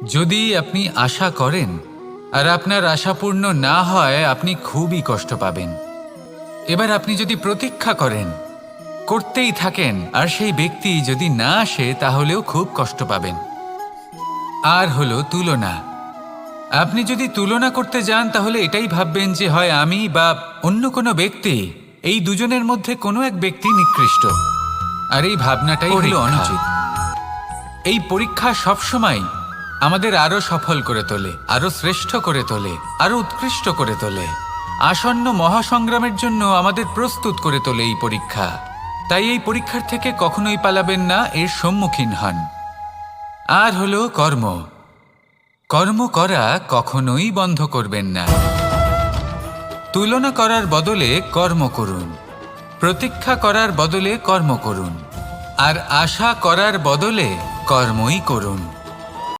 যদি আপনি আশা করেন আর আপনার আশা পূর্ণ না হয়, আপনি খুবই কষ্ট পাবেন। এবার আপনি যদি প্রতীক্ষা করেন, করতেই থাকেন, আর সেই ব্যক্তি যদি না আসে, তাহলেও খুব কষ্ট পাবেন। আর হলো তুলনা। আপনি যদি তুলনা করতে যান, তাহলে এটাই ভাববেন যে হয় আমি বা অন্য কোনো ব্যক্তি, এই দুজনের মধ্যে কোনো এক ব্যক্তি নিকৃষ্ট। আর এই ভাবনাটাই হলো অনুচিত। এই পরীক্ষা সবসময় আমাদের আরো সফল করে তোলে, আরো শ্রেষ্ঠ করে তোলে, আরো উৎকৃষ্ট করে তোলে। আসন্ন মহাসংগ্রামের জন্য আমাদের প্রস্তুত করে তোলে এই পরীক্ষা। তাই এই পরীক্ষার থেকে কখনোই পালাবেন না, এর সম্মুখীন হন। আর হলো কর্ম। কর্ম করা কখনোই বন্ধ করবেন না। তুলনা করার বদলে কর্ম করুন, প্রতীক্ষা করার বদলে কর্ম করুন, আর আশা করার বদলে কর্মই করুন।